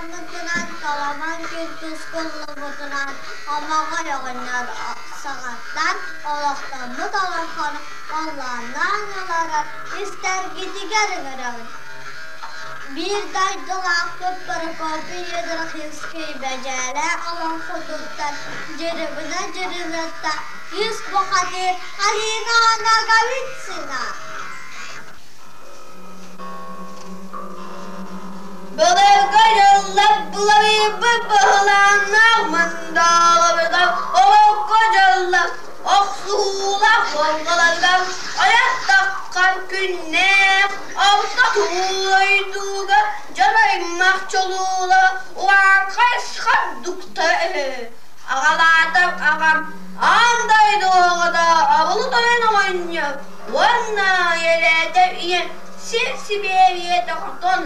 mıtınan, kalaman kültüs kullu mıtınan, amağa yoğunlar sağattan, olaktan mı dolankanı, Allah'ından yılara, ister gidi görünürüm. Bir daydılar kıpırık o bir yedirik yüzküy becere, alan huduttan, ciribine ciribette, yüz bu kadir, halina ana gavitsina. Bılavga yollar, bulavı bıhlanlar, mındağlardan, o kocalar, oksular, kolgalardan, ayak takkan günler, altta tuğlaydılar, canaymak çoluğlar, ulan kaşkaddukta, ağalardan ağam, andaydı orada, avulu dayanamayınca, vanna yere iyen, sivsiberiye taktan,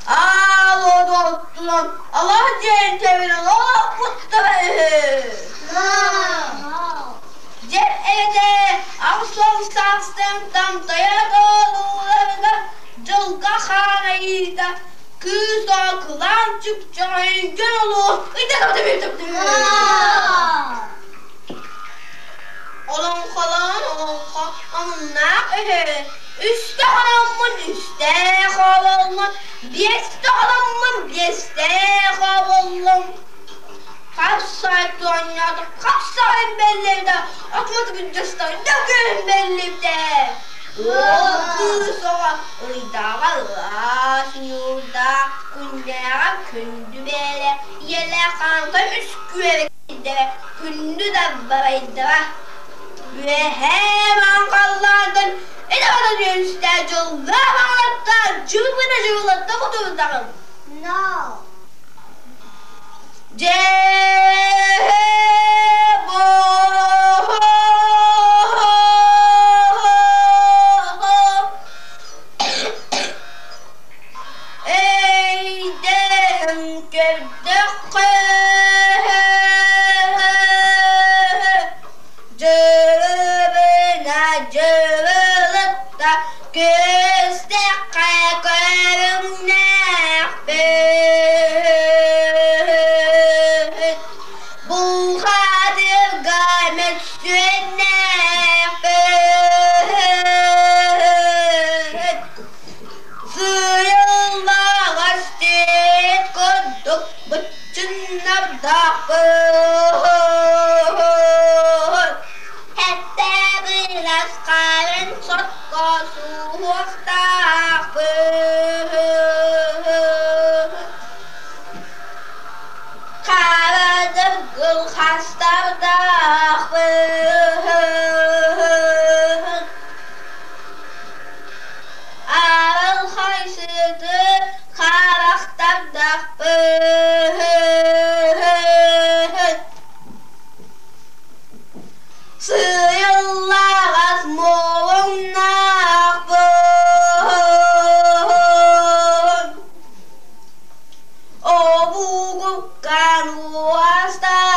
Alo dostum, Allah centevine, Allah kutları. Cep evde, akşam sarsıntım, dayak oğullarına, cılga hanayda, küs akılan çıkacağın gün olur. Olan kalan, üstte kalanmın, üstte kalanmın, beste kalanmın, beste kalanmın. Kaç saat oynadık, kaç saat belliydi, atmadık ücretsizler, dökün belliydi. Oldu sonra, ıydağa ığaş, yurda, gündere, kündü bele, yele kanka üsküve gidere, kündü de baraydı. Ve hemen kallardan edemeden üstte cılga bağlatta, cıvına cıvılatta kuturdağım. No. Cebo Eydem kevdek cıvına cıvılıtta gözdek kırımnek bu kadir gaymet sünnek suyulma gastet kuduk bıçınlar dağır hatta biraz karın sotkosu dağır karadır gül hastar dağır ağıl haysıdır karakter dağır sıyıllar az moğun nağır o buğuk kanu astağır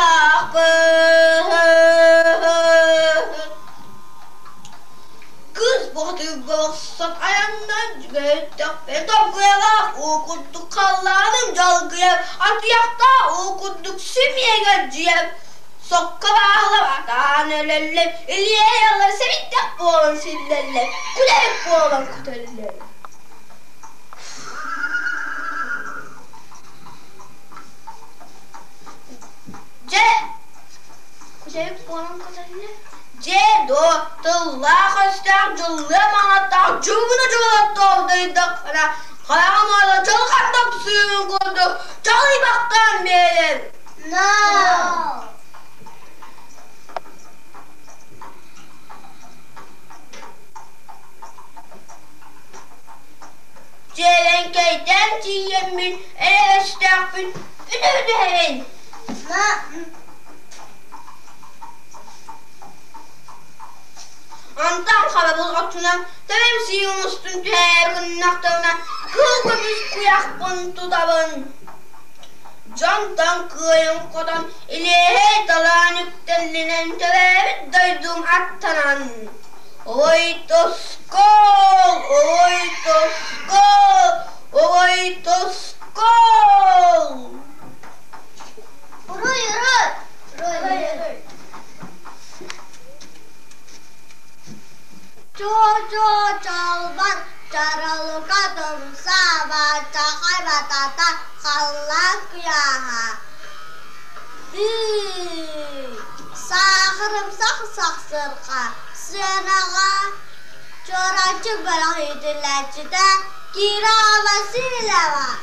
kız bahtı bağırsat ayağından cügettik ve topkıyalar okuttuk kallarının calgıya atıyakta okuttuk simyege ciyev sokka bağlamadan ölellem ilye yalar sevindik boğulan sillellem kulerek boğulan kutelellem kulerek boğulan kutelellem do tıllah hastar cıllı manattar cıvını cıvılattardıydık kalamada çalkandık suyun koyduk çalıybaktan beri. No. Celenkeyden ciyemin estağfin ünüdüheyin. Antan kababul atına, tevem siyun üstün tühergün naktağına, kılgımız kuyak buntu davın. Candan kıyın kodan, ilahe dalan yüktenlinen tevem doydum attanan. Oy toskol, oy toskol, oy toskol. kalla kuyaha. Sağırım sak sırqa, sınağa, çorancı bırak ediləcidə, geri alasıyla var.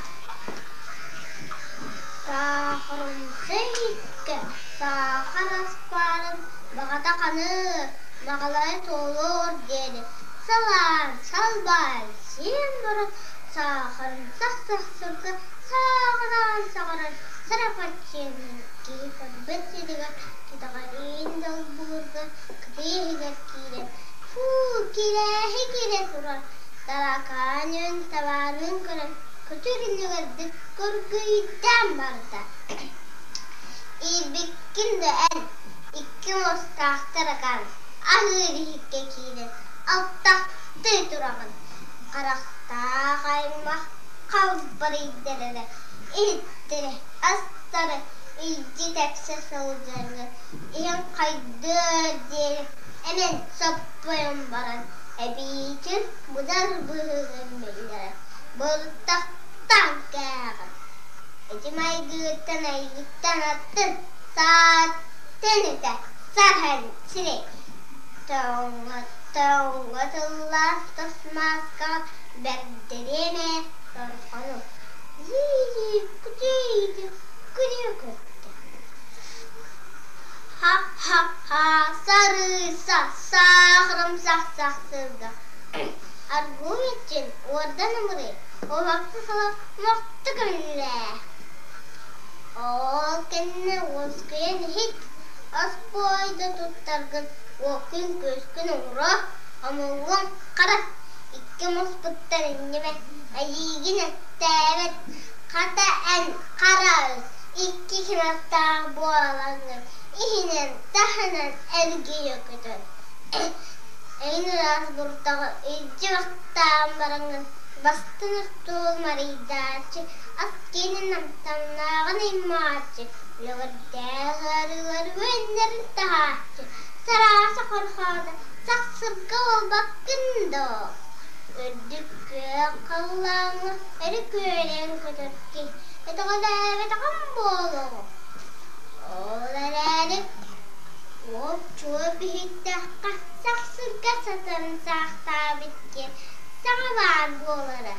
Sağırım seyikə, sağır asparım, bağada qanır, mağalayı olur geri. Salar, salbay, sen bura, sağırım sak sırqa, sağıran, Sarapaççının keyifleri besidigar, kitagarin dalburga, kıdeyhigar kire, kirehi kire surar, talakanın tavarın kıran, kütürünügar dikkurguydan barda. İlbikkin de en, iki mostahtırakan, ahırı hikke kire, alttahtı durağın, karakta kaymak, kavbari derele, İhtire, astarı, ilci tekses olacağını, İyan kaydı diyelim, hemen sapayım baran, ebiçin budar bığın beylere, bultaktan kağın. Ecimay gıttan aygıttan attın, saatten de sarhan sire. Tağınga tıllar tasmaz kal, berderine sorkanu. Ha sarısa sağırım sak sırda. Argu için oradan umri. O vakti sana vakti kırılı. O kendine oskıyan hiç az boyda tuttargın. O gün köskün uğra ama uğun kara. İki musputtar innime ayigine tevet. Kata en kara öz. İki kinatta boğalanır. İhinen tahanan elgi yokudun. Aynı raz burtağı ilci vaktan barangın. Bastınır tuğulmar idaçı. Askenin amtamnağın imaçı. Löverdağır venlerin tahaçı. Sarasa korkada saksırga ol bakında. Ödükü kallanı erik öğlen kötürki. Etakala etakam bolu. Oğlararı o çoğu bihittakka saksırga satarın sahta bitki. Sana var boğları.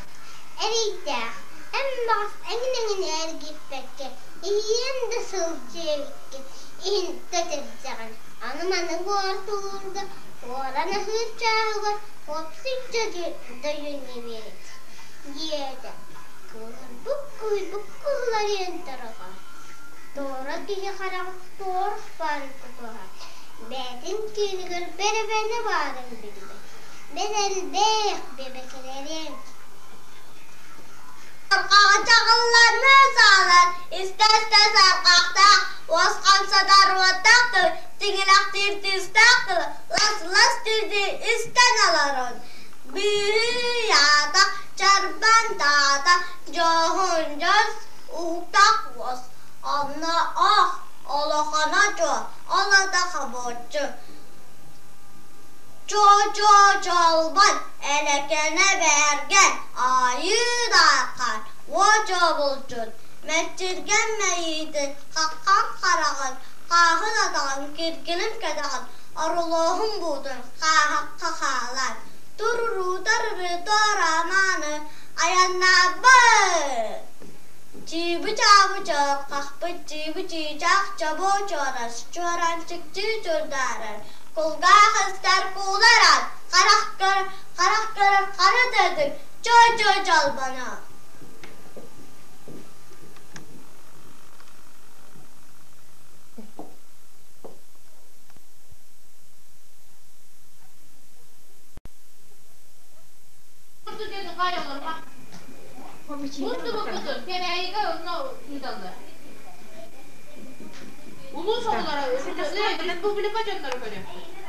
Eriktak en bas engin ergip bekke. İyiyem de sılcıya bitki. İhin kötürcağın. Anımanı gortulurdu. Orana hırçağılar. Hopsik dayını verit. Yerde. Bukkullar yentarağa. Doğru kişi karan doğru farkı koha. Betim kiligar berbene varım bildi. Bedel bek bebeklerim. Arkadaşlar mezalar. İste sarkakta. Oskansa darvataktır. Tingilak tirtistaktır. Las tirti isten aların. Bir yada çarban dağda. Johuncaz uhtak was. Anna ah. Olakana ço. Olada kaboççu. Çalban. Elekene bergen. Ayı darkan. Voca bulcun. Metçirgen meyidi. Kakkan karağın. Kahın adağın. Kirginin kedağın. Arulahım budun. Kahakka kalan. Dururu darırı doramanı. Ayanna bı. Cibi çabı çab. Kahpı cibi çiçak. Çabo çoras. Çoran çıkçı çordarar. Kulga hıster kullaran. Karak kara dedik. Çal bana. Mutlu kızım, kemeği onu idalı. Ulus olarak Respublika canları böyle.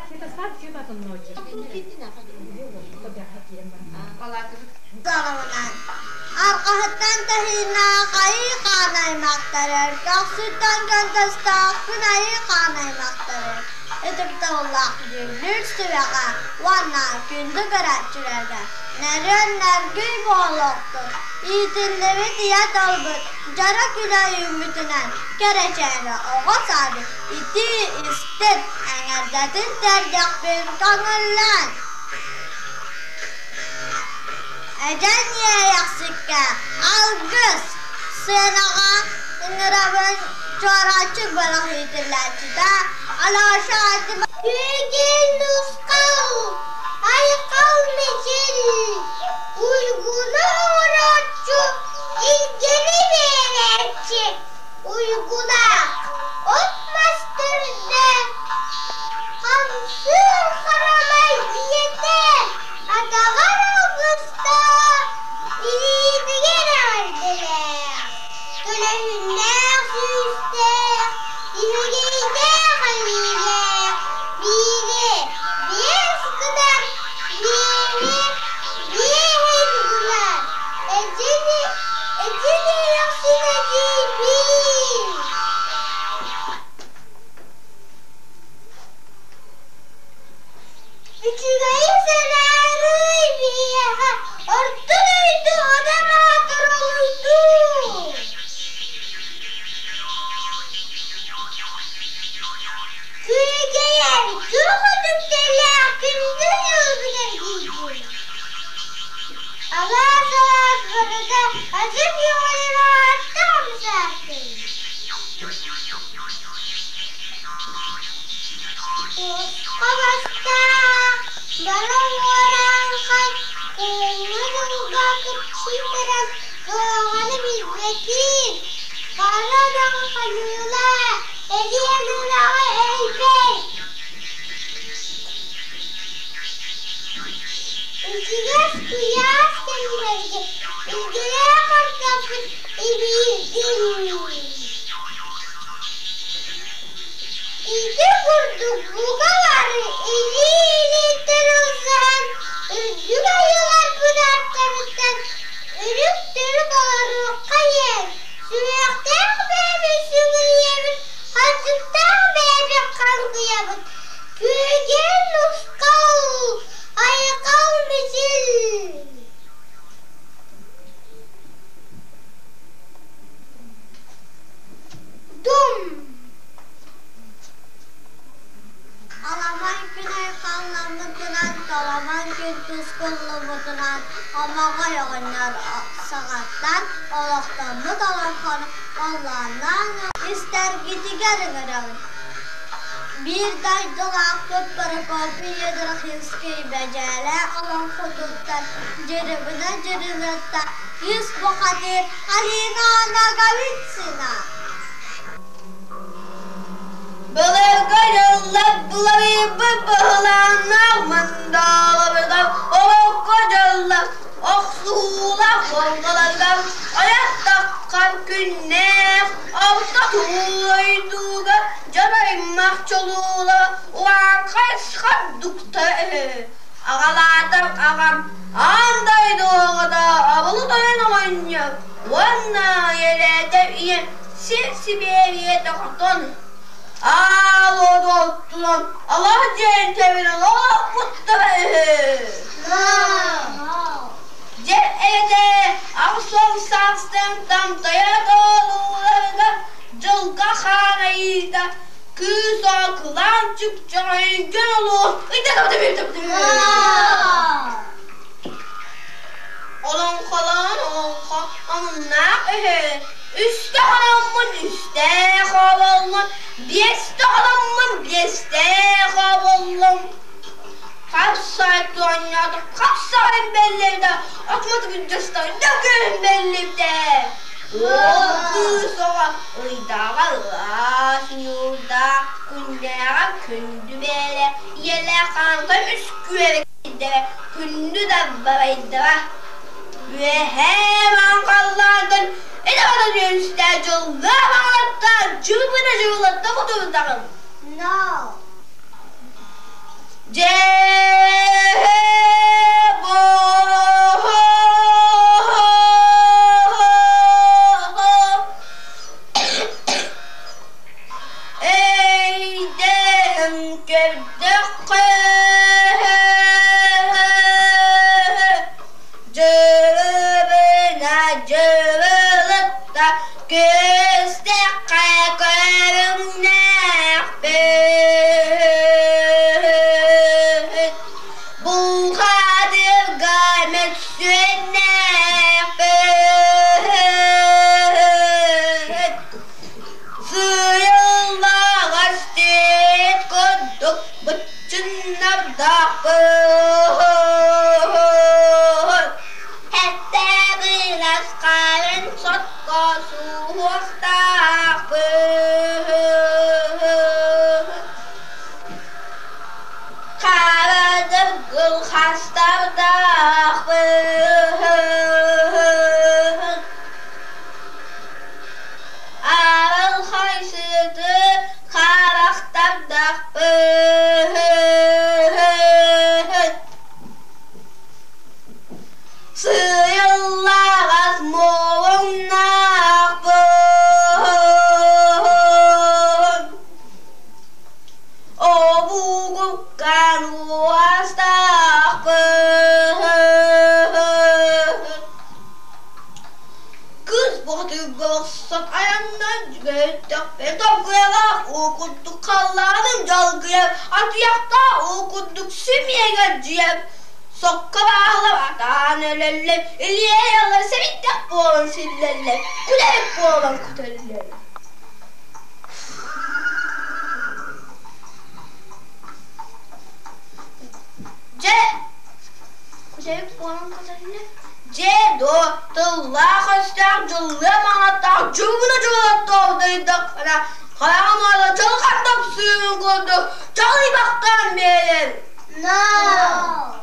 Kita saat cuma tuh noji. Arkahatan tahina kai kanay maktarer. Taksütten gandastak kınay kanay maktarer. Edip Allah bilir süveka. Vanna gündü garatçılarda. Neren nergüy boğuluktur. yiğitinleri diye doldur. Cara güle ümidinen, geleceğine oğa sarı. İti istir, engerdedin derdek bir kanırlan. Ecen niye yaksıkke, al göz. Senağa, ınırabın çoraçık balık yitirlerci de, alaşa atıma. Yügün nuskal, aykal mecil, uygunu uğraşçı, ilgili verecek, uygula, otmastırdı, hamsır karamay diyete, adalar Ağustos'ta, iriydi geneldiler, gülehünler süste, İhgeyde hayire, biri, bir sıkıdan, biri, bir hezgular. Eceli yaksineci bir. Üçügeyi senarı bir, ortadaydı adam hatır olurdu. Köygeyen, kırmadım derler, gündüz yüzüne giydim. Allah salaklarında acım yolunu hatta misafir. Kavasta, balon varan kan, kırmızı bakıp çiğderen, kağanı bizletin. Karadan kanıyorlar, hediyelerine elbet. İçine kıyas kendimizde, ilgilere kartapın ebildim. İdi kurduk bu kavarı, eli tırılsan, üzdük ayılar pınarlarından, ürük dürük olur kayır. Sürekten beri sürüyemin, hazıktan beri kankıyamin. Köygen nuskal, aykal mecil. Dum. Alaman güney kanlamıdınan, dalaman gün tuzkullamıdınan, amağa yağınlar sağattan, olaktan mı dalan kanı, Allah'ından ister gidi gelin aralım. Bir daydığa köp bırakıp yedirik hiski becele, alan huduttan, ceribine ceribette, yüz bu kadir, halina nagavitsina. Bılır bulayı bıbılanlar mındalıdan o kocalar oksular kolgalardan ayak takkan günler altta tuğlaydığı canaymak çoluğla ulan kaçkardukta ağalardan ağam andaydı oğada abılı dayanamayın ya vanna yere deviye siberiye dokton Alo doktorum, Allah cehennemi, Allah mutlaka. Cehennete, akşam saçtım tam dayadılarında, cılga hanayda, kız akılan çıkacağın gün olur. Olan kalan, onlar üstte kalanmın, üstte kalanmın, beste kalanmın, beste kalanmın. Kaç saat oynadık, kaç saat belliydi, atmadık ücretten, ne gün belliydi. Kız oğa, ıydağa, yurda, kündere, kündü böyle, yele kanka, üsküve gitti, kündü de babaydı. Ve hemen kallardan edemeden yönüster cılga bağlatta cıvına cıvılatta kutuğundan. No. Cebo eydem kevdek cebine gözde kaygımın bu kadir gaymet suyullar hasret kurduk bütün abdağır hatta biraz kalın sotka suhustağır karadır gül hastardağır ağır haysıdı karaktardağır sıyıllar azmurunağır o buğukkan uastağır kız batı bassak ayağından cügettik ve topkıyalar okuttuk kallarının calgıya atıyakta okuttuk sümye gacıya sokka bağlamadan ölürler ilye yalar sevindik boğulan sillerler kulerik boğulan kutellerler kulerik boğulan kutellerler do tıllah hastar cıllamanatar cıvını cıvalattardıydık bana kayamalı çalıkartıp suyunu koyduk çalı baktan beğenim No.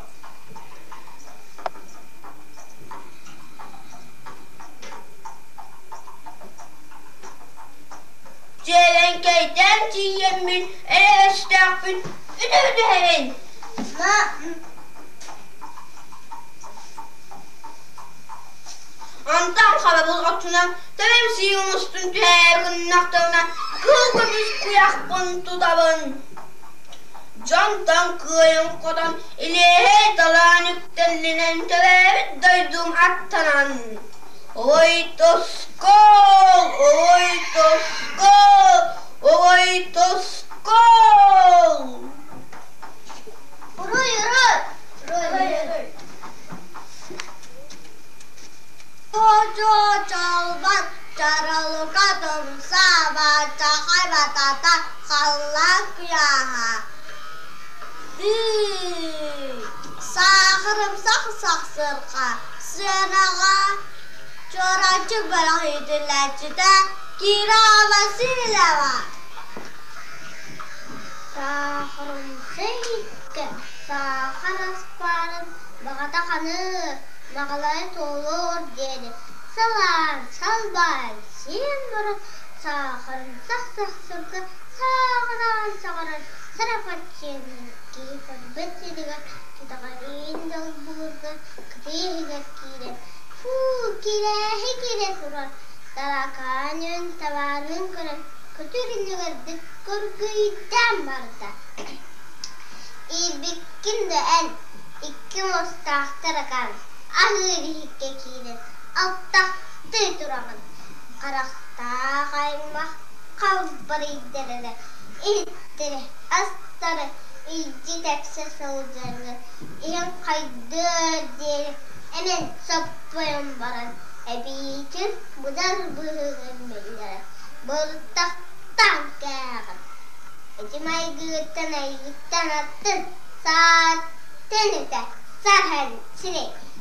Celenkeyden ciyemin ele estağfin üdü herin Antam karabul atına tevem siyun üstün tühergin naktağına kıl gümüş kuyak bun tutabın Cantan kıyın kodan ilahe dalan yüktellinen tevem doydum attanan Oy toskol, oy toskol, oy toskol Yürü. Koca çalban çaralı kadın sabah çakay batata kallak yaha. Sahırım sak sırka sınağa çoracı bırakıdılar de kirava silava. Sahırım seyke sahır asparım bakata kanı Mağalaya olur dedi. Salar, salbay, şimbara, sağırın, sırtı, sağıran, sarafakçın, keyifan, betsedigar, kitağın indal burgan, kıtıyıgar kire, kire, hekire surar, dalakanın, tavarın kıran, kötürünügar, kurguydan barda. İlbikkin de en, iki mustahtırakan, ahır hikkekinin altta tütürağın karakta kaymak kavbarıydırını ittiri astarı ilci tekse soğucanı iyan kaydır diyelim hemen sapayın baran ebiyicin budar bığın beyleri bırtaktan kağın ecimay gıttan ayyıktan attın saatten de sarhan sinek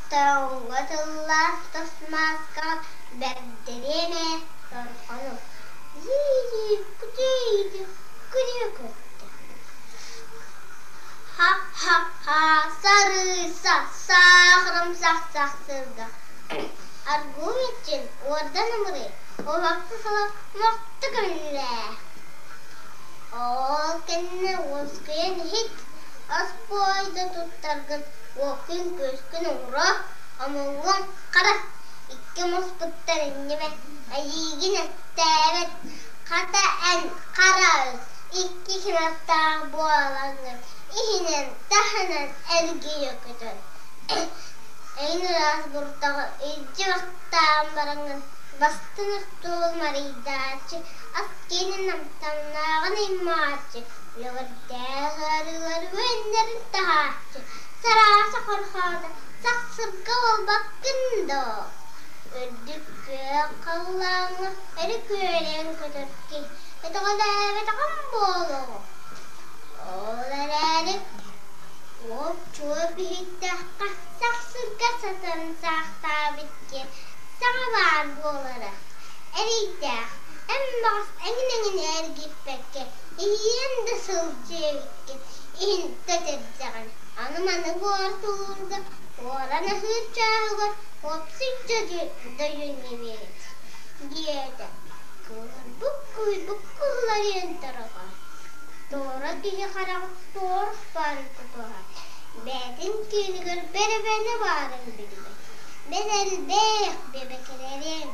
Tunggu telah terus makan berderene terkanu. Kudu. Ha sarı sahırım sak sırda. Argu için orada numara. O vakti salah vakti kırılı. O kenne oskaya hit. Aspoyda tuttargın. Walking köskün uğra amulun kara iki musputtar innime ayigine tevet kata en kara iki kinatta boğalanır ihinen tahanan ergi yokudun Eyniraas burtağı ejji vaqtaan barangan bastınız tuğulmarıydaaçı askenin namtanlağın immaçı Yavardağarıları venlerin tahaçı Sarasa korkağda saksırga ol bakkında Ördükköy kallağına eri köylen kötürki Vetakam bolu Oğlar erik Op çuğu bihittahka saksırga satan sahta bitken Sana var bolara Eriydah en bas engin ergippekke İyin de sılcıkke İyin de tedzagan Anımanı bortuğunda Orana hırçağıgar Hopsıkça da yönü verir Diyede Bukkular yentaraga Doğra diye karak doğru farkı doğar Betin künügür beni varın bildi Ben elbek bebeklerim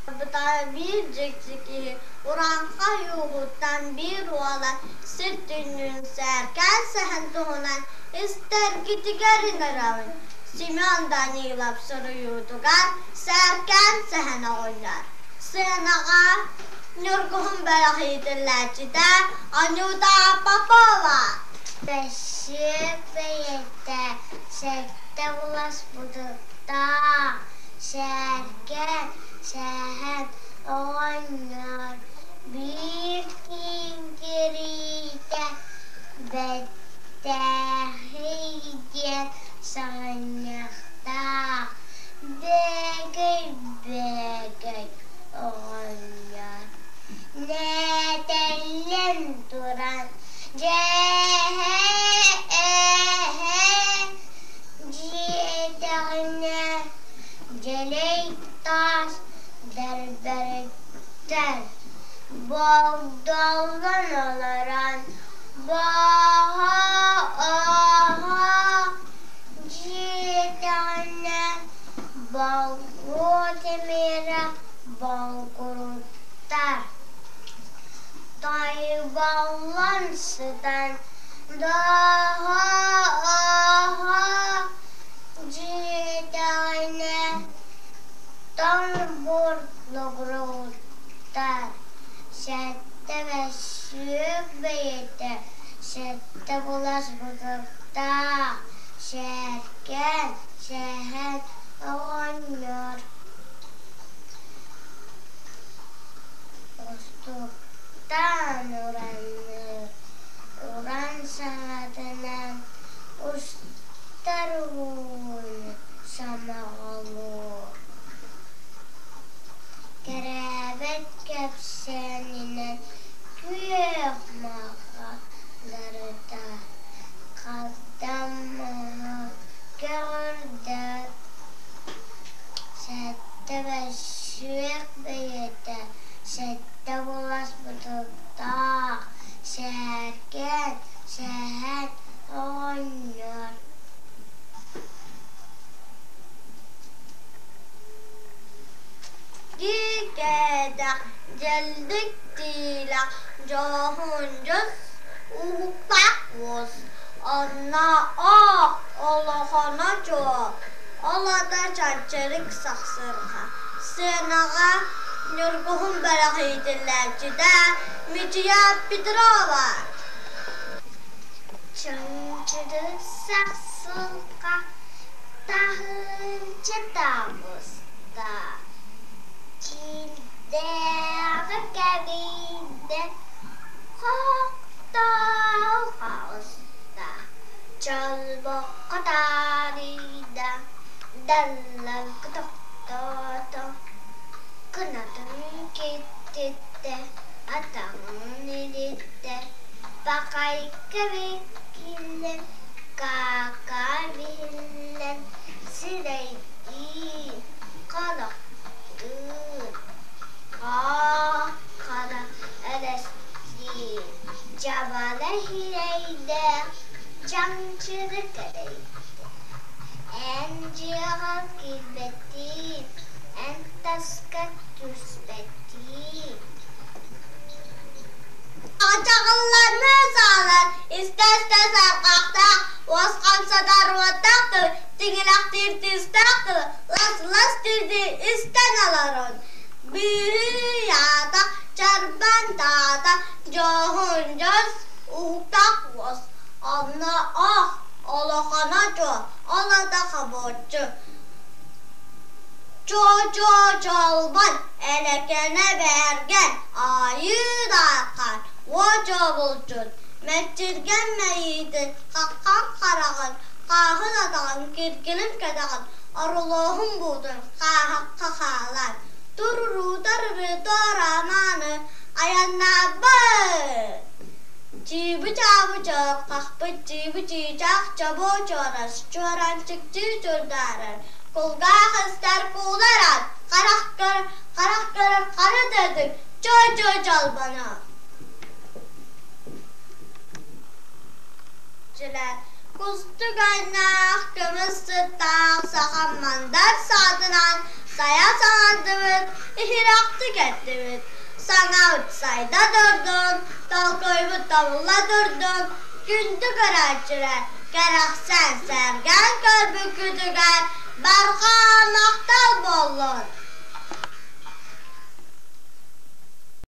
Bıta bir cekciki uranqa yoğuttan bir olan sırtının serken sehen doğunan ister gitigerin aravın Simeon'dan yılap sırıyudugar serken sehen oynar Senağa nürguhun berahidirlercide anyuda babava Beşik beyette sekte ulas budukta Şerken şehen oynar bir kinkirite Bettehiyyen sanakta Begey oynar Nedellen duran Cidane Celey tas derberekten Bağdaldan alaran Baha Cidane Bağ temire Bağ kuruttar Dayıballansıdan daha Cidane Dambur logruttar Şette ve şüp beyete Şette bulas budukta Şerken şehen oynuyor Dostluktan uğranır Uğran sanatına Ustarun samağolur Kerebet kepsenine Büyük mağaları da Kadamını gördük Sette ve şüyek beyete Sette bulas budukta Şerken şehen oynuyor Dikede geldik dila Cahuncuz uhpak vuz Anna Allahana co Olada çarçarık saksırha Senağa nürguhun berahidirlercide Müciyat bidrava Çöncüdü saksılka Tahıncı davusta Cildeğe gevide Kokta hausta Çalbok kadarida Dallag doktoto Kınadın gitti Atağın editte Bakay kevekillen Kakavillen Sireydi Kalaktı Kakada Elesti Cabale hireyde Camçırık edeydi Enciğal kilbet aların. Biri yada çarban dada Johunjas uhtak was. Anna ah olakana jo olada kabotçu. Çoğalban elekene bergen ayı darkan voca bulcun. Metçirgen meyidi kakkan karağın kahın adağın kirkilim kedağın arulahın budun kahakka kalan. Tururu darırı doramanı ayanna bı. Cibi çabı çöp kahpı cibi çiçak çabı çoras çoran çıkçı çöldarın. Kulga hıster kuğlaran karak görür karı dedik çoğal bana. Kustu gaynak kımızı dağ sahan mandar sadınan saya sanadımız ihiraktı gettimiz. Sana utsayda durdun, dal koyup davulla durdun, gündü garajcılar, gerek sen sergen körbü küdüger, barka maktal bollun.